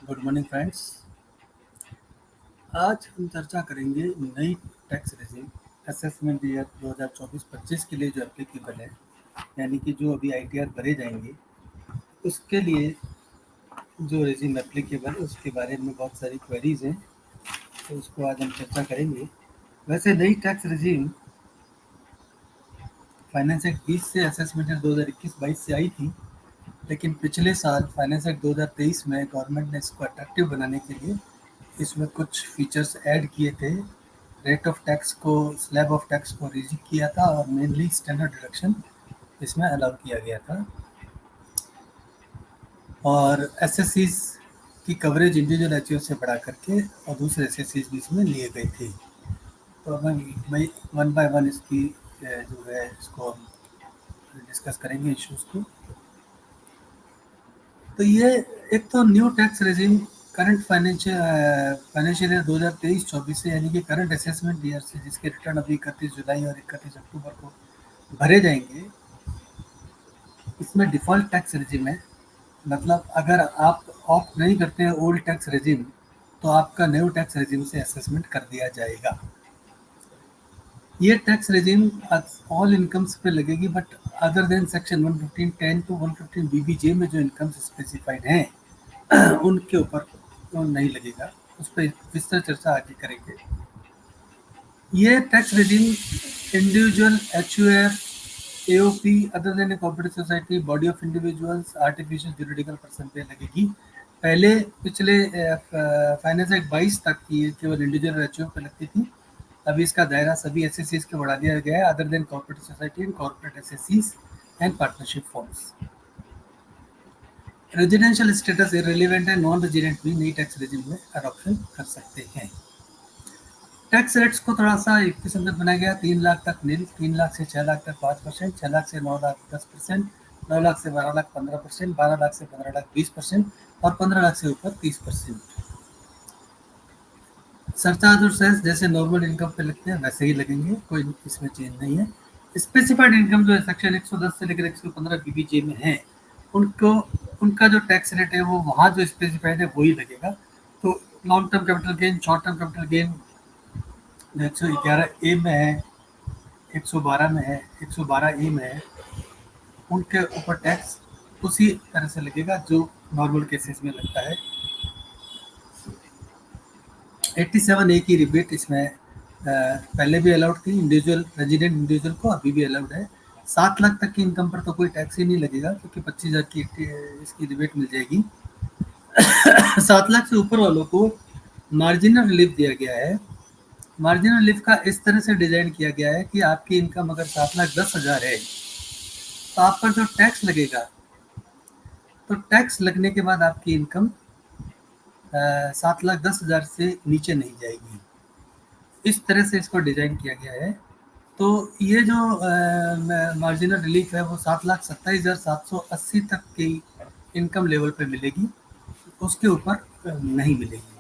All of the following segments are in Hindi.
Good morning friends. आज हम चर्चा करेंगे नई टैक्स रेजिम असेसमेंट ईयर 2024-25 के लिए जो एप्लीकेबल है, यानी कि जो अभी आईटीआर भरे जाएंगे उसके लिए जो रेजिम एप्लीकेबल है उसके बारे में बहुत सारी क्वेरीज हैं, तो उसको आज हम चर्चा करेंगे। वैसे नई टैक्स रेजिम फाइनेंस एक्ट 20 से असेसमेंट ईयर 2021-22 से आई थी, लेकिन पिछले साल फाइनेंस एक्ट 2023 में गवर्नमेंट ने इसको अट्रैक्टिव बनाने के लिए इसमें कुछ फीचर्स ऐड किए थे। रेट ऑफ टैक्स को, स्लैब ऑफ टैक्स को रिजिक किया था और मेनली स्टैंडर्ड डिडक्शन इसमें अलाउ किया गया था, और एसएससीज की कवरेज इंडिविजुअल एचओ से बढ़ा करके और दूसरे एसएससीज भी इसमें लिए गए थे। तो अब मैं वन बाय वन इसकी जो है इसको डिस्कस करेंगे इश्यूज को। तो ये एक तो new tax regime current financial year 2023-24 से, यानी कि करंट असेसमेंट ईयर से, जिसके रिटर्न अभी 31 जुलाई और 31 अक्टूबर को भरे जाएंगे, इसमें डिफ़ॉल्ट टैक्स रेजिम है। मतलब अगर आप ऑप्ट नहीं करते हैं ओल्ड टैक्स रेजिम, तो आपका न्यू टैक्स रेजिम से असेसमेंट कर दिया जाएगा। ये टैक्स रेजिम ऑल इनकम्स पे लगेगी, but other than section 115(10) to 115 BBJ में जो इनकम्स स्पेसिफाइड हैं उनके ऊपर तो नहीं लगेगा। उस पर विस्तार चर्चा आगे करेंगे। ये tax regime individual HUF, AOP, other than A cooperative society, body of individuals, artificial juridical person पे लगेगी। पहले पिछले फाइनेंस एक्ट 22 तक की केवल इंडिविजुअल एचयूएफ पे लगती थी। अभी इसका दायरा सभी एसएससीज को बढ़ा दिया गया है, other than cooperative society and corporate एसएससीज and partnership firms. Residential status irrelevant है, नॉन रेजिडेंट भी नई टैक्स रेजिम में अडॉप्शन कर सकते हैं। टैक्स रेट्स को थोड़ा सा युक्तिसंगत बनाया गया। 3 लाख तक नील, 3 लाख से 6 लाख तक 5%, 6 लाख से 9 लाख 10%, 9 लाख से 12 लाख 15%, 12 लाख से 15 लाख 20% और 15 लाख से ऊपर 30%। सरचार्ज और सेस जैसे नॉर्मल इनकम पे लगते हैं वैसे ही लगेंगे, कोई इसमें चेंज नहीं है। स्पेसिफाइड इनकम जो है सेक्शन 110 से लेकर 115 बीबीजे में है, उनको उनका जो टैक्स रेट है वो वहाँ जो स्पेसिफाइड है वही लगेगा। तो long term capital gain, short term capital gain 111 ए में है, 112 में है, 112 ए में है, उनके ऊपर टैक्स उसी तरह से लगेगा जो नॉर्मल केसेस में लगता है। 87 ए की रिबेट इसमें पहले भी अलाउड थी इंडिविजुअल रेजिडेंट इंडिविजुअल को, अभी भी अलाउड है। 7 लाख तक की इनकम पर तो कोई टैक्स ही नहीं लगेगा, क्योंकि 25,000 की इसकी रिबेट मिल जाएगी। 7 लाख से ऊपर वालों को मार्जिनल रिलीफ दिया गया है। मार्जिनल रिलीफ का इस तरह से डिजाइन किया गया है कि आपकी इनकम अगर 7,10,000 है, तो आप पर जो टैक्स लगेगा, तो टैक्स लगने के बाद आपकी इनकम 7,10,000 से नीचे नहीं जाएगी। इस तरह से इसको डिजाइन किया गया है। तो ये जो मार्जिनल रिलीफ है वो 7,27,780 तक की इनकम लेवल पे मिलेगी, उसके ऊपर नहीं मिलेगी।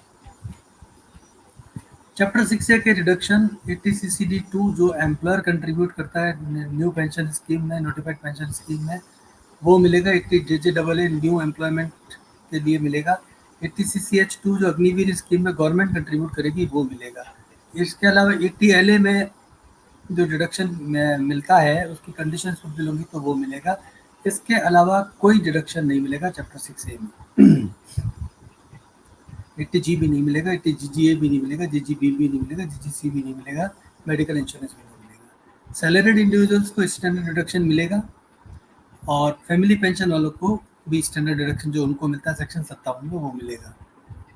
चैप्टर 6 के रिडक्शन 80CCD2 जो एम्प्लॉयर कंट्रीब्यूट करता है न्यू पेंशन स्कीम में, नोटिफाइड पेंशन स्कीम में, वो मिलेगा। 80JJAA न्यू एम्प्लॉयमेंट के लिए मिलेगा। 80CCH2 जो अग्निवीर स्कीम में गवर्नमेंट कंट्रीब्यूट करेगी वो मिलेगा। इसके अलावा 80LA में जो डिडक्शन मिलता है उसकी कंडीशन फुलफिल होंगी तो वो मिलेगा। इसके अलावा कोई डिडक्शन नहीं मिलेगा चैप्टर 6A में। 80G भी नहीं मिलेगा, 80GGA भी नहीं मिलेगा, GGB भी नहीं मिलेगा, GGC भी नहीं मिलेगा, मेडिकल इंश्योरेंस भी नहीं मिलेगा। सैलरीड इंडिविजुअल्स को स्टैंडर्ड डिडक्शन मिलेगा, और फैमिली पेंशन वालों को भी स्टैंडर्ड डिडक्शन जो उनको मिलता है सेक्शन 57 में वो मिलेगा।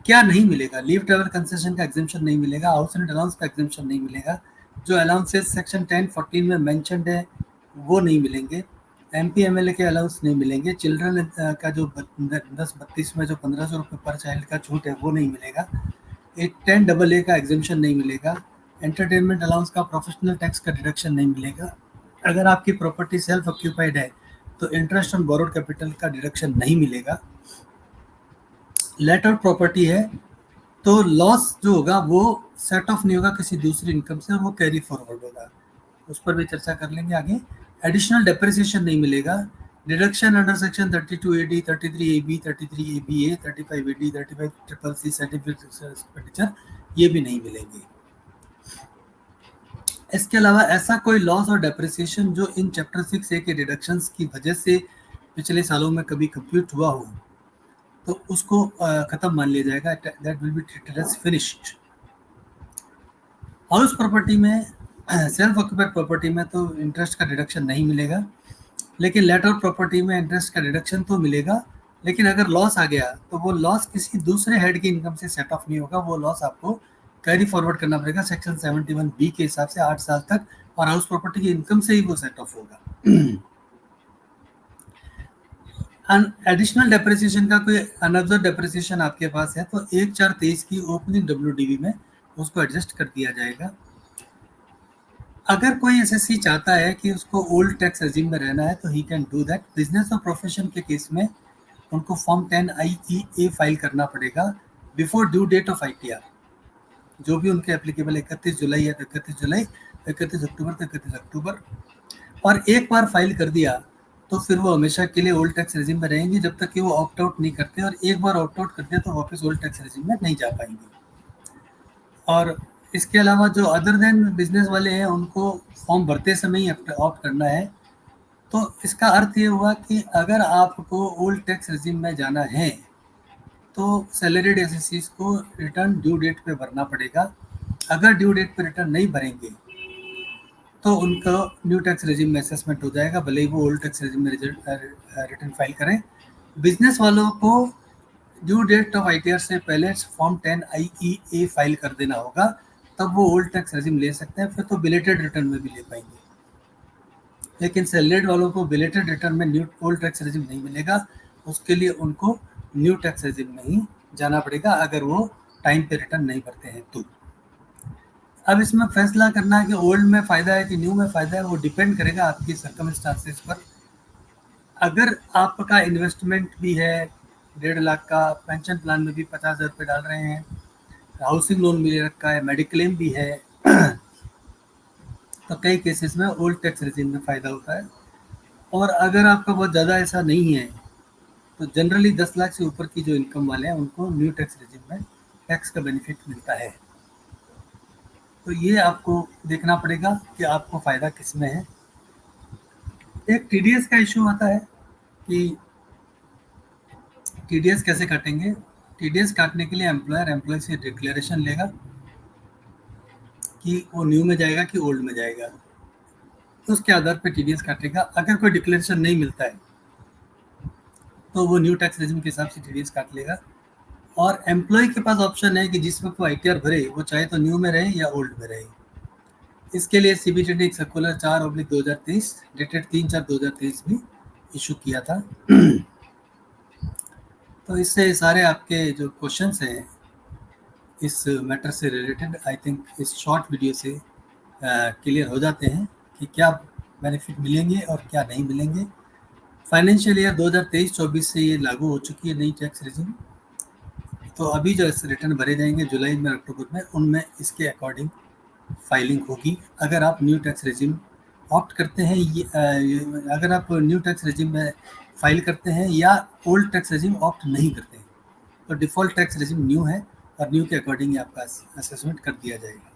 क्या नहीं मिलेगा? लीव ट्रैवल कंसेशन का एग्जेम्पशन नहीं मिलेगा, हाउस रेंट अलाउंस का एग्जेम्पशन नहीं मिलेगा, जो अलाउंसेस सेक्शन 10-14 में मेंशन्ड है वो नहीं मिलेंगे, एमपी एमएलए के अलाउंस नहीं मिलेंगे, चिल्ड्रन का जो 10-32 में जो 1,500 रुपये पर चाइल्ड का छूट है वो नहीं मिलेगा, 10AA का एग्जेम्पशन नहीं मिलेगा, एंटरटेनमेंट अलाउंस का प्रोफेशनल टैक्स का डिडक्शन नहीं मिलेगा। अगर आपकी प्रॉपर्टी सेल्फ ऑक्यूपाइड है तो इंटरेस्ट ऑन बोरोड कैपिटल का डिडक्शन नहीं मिलेगा। लेट आउट प्रॉपर्टी है तो लॉस जो होगा वो सेट ऑफ नहीं होगा किसी दूसरी इनकम से, और वो कैरी फॉरवर्ड होगा, उस पर भी चर्चा कर लेंगे आगे। एडिशनल डेप्रिसिएशन नहीं मिलेगा। Deduction under section 32AD, 33AB, 33ABA, 35AD, 35CCC certificate expenditure ये भी नहीं मिलेंगे। इसके अलावा ऐसा कोई लॉस और डेप्रिसिएशन जो इन चैप्टर 6A के डिडक्शंस की वजह से पिछले सालों में कभी कंप्यूट हुआ हो तो उसको खत्म मान लिया जाएगा, that will be treated as finished. House property में, सेल्फ ऑक्यूपाइड प्रॉपर्टी में तो इंटरेस्ट का डिडक्शन नहीं मिलेगा, लेकिन लेटर प्रॉपर्टी में इंटरेस्ट का डिडक्शन तो मिलेगा, लेकिन अगर लॉस आ गया तो वो लॉस किसी दूसरे हेड की इनकम से सेट ऑफ नहीं होगा, वो लॉस आपको कैरी फॉरवर्ड करना पड़ेगा सेक्शन 71B के हिसाब से 8 साल तक, और हाउस प्रॉपर्टी की इनकम से ही वो सेट ऑफ होगा। एडिशनल डेप्रिसिएशन का कोई अनदर डेप्रिसिएशन आपके पास है तो 1/4/23 की ओपनिंग WDV में उसको एडजस्ट कर दिया जाएगा। अगर कोई एसएससी चाहता है कि उसको ओल्ड टैक्स रेजिम में रहना है तो ही कैन डू दैट। बिजनेस और प्रोफेशन के केस में उनको फॉर्म 10 IEA फाइल करना पड़ेगा before due date of ITR, जो भी उनके एप्लीकेबल 31 जुलाई या 31 जुलाई, 31 अक्टूबर, 31 अक्टूबर, और एक बार फाइल कर दिया तो फिर वो हमेशा के लिए ओल्ड टैक्स रेजिम में रहेंगे जब तक कि वो ऑप्ट आउट नहीं करते, और एक बार ऑप्ट आउट कर दिया तो वापस ओल्ड टैक्स रेजिम में नहीं जा पाएंगे। और इसके अलावा जो अदर देन बिजनेस वाले हैं उनको फॉर्म भरते समय ही ऑप्ट करना है। तो इसका अर्थ ये हुआ कि अगर आपको ओल्ड टैक्स रेजिम में जाना है तो सैलरीड एसएससीज को रिटर्न ड्यू डेट पे भरना पड़ेगा। अगर ड्यू डेट पे रिटर्न नहीं भरेंगे तो उनका न्यू टैक्स रेजिम में असेसमेंट हो जाएगा, भले ही वो ओल्ड टैक्स रेजिम में रिटर्न फाइल करें। बिजनेस वालों को ड्यू डेट ऑफ ITR से पहले फॉर्म 10 IEA फाइल कर देना होगा, तब वो ओल्ड टैक्स रेजिम ले सकते हैं, फिर तो बिलेटेड रिटर्न में भी ले पाएंगे। लेकिन सैलरीड वालों को बिलेटेड रिटर्न में न्यू ओल्ड टैक्स रेजिम नहीं मिलेगा, उसके लिए उनको न्यू टैक्स रेजिम में ही जाना पड़ेगा अगर वो टाइम पे रिटर्न नहीं भरते हैं तो। अब इसमें फैसला करना है कि ओल्ड में फ़ायदा है कि न्यू में फ़ायदा है, वो डिपेंड करेगा आपकी सर्कमस्टांसेस पर। अगर आपका इन्वेस्टमेंट भी है 1.5 लाख का, पेंशन प्लान में भी 50,000 रुपये डाल रहे हैं, हाउसिंग लोन भी ले रखा है, मेडिक्लेम भी है, तो कई केसेस में ओल्ड टैक्स रेजिम में फ़ायदा होता है। और अगर आपका बहुत ज़्यादा ऐसा नहीं है तो जनरली 10 लाख से ऊपर की जो इनकम वाले हैं उनको न्यू टैक्स रेजिम में टैक्स का बेनिफिट मिलता है। तो ये आपको देखना पड़ेगा कि आपको फ़ायदा किस में है। एक TDS का इशू आता है कि TDS कैसे काटेंगे। TDS काटने के लिए एम्प्लॉय से डिक्लेरेशन लेगा कि वो न्यू में जाएगा कि ओल्ड में जाएगा, तो उसके आधार पर TDS काटेगा। अगर कोई डिक्लेरेशन नहीं मिलता है तो वो न्यू टैक्स रेजिम के हिसाब से TDS काट लेगा। और एम्प्लॉय के पास ऑप्शन है कि जिस वक्त वो ITR भरे वो चाहे तो न्यू में रहे या ओल्ड में रहे। इसके लिए CBT ने एक सर्कुलर 4/2023 डेटेड 3/4/2023 भी इशू किया था। तो इससे सारे आपके जो क्वेश्चंस हैं इस मैटर से रिलेटेड आई थिंक इस शॉर्ट वीडियो से क्लियर हो जाते हैं कि क्या बेनिफिट मिलेंगे और क्या नहीं मिलेंगे। फाइनेंशियल ईयर 2023-24 से ये लागू हो चुकी है नई टैक्स रेजिम, तो अभी जो रिटर्न भरे जाएंगे जुलाई में, अक्टूबर में, उनमें इसके अकॉर्डिंग फाइलिंग होगी। अगर आप न्यू टैक्स रेजिम ऑप्ट करते हैं, अगर आप न्यू टैक्स रेजिम में फाइल करते हैं या ओल्ड टैक्स रेजिम ऑप्ट नहीं करते हैं तो डिफ़ॉल्ट टैक्स रेजिम न्यू है और न्यू के अकॉर्डिंग आपका असेसमेंट कर दिया जाएगा।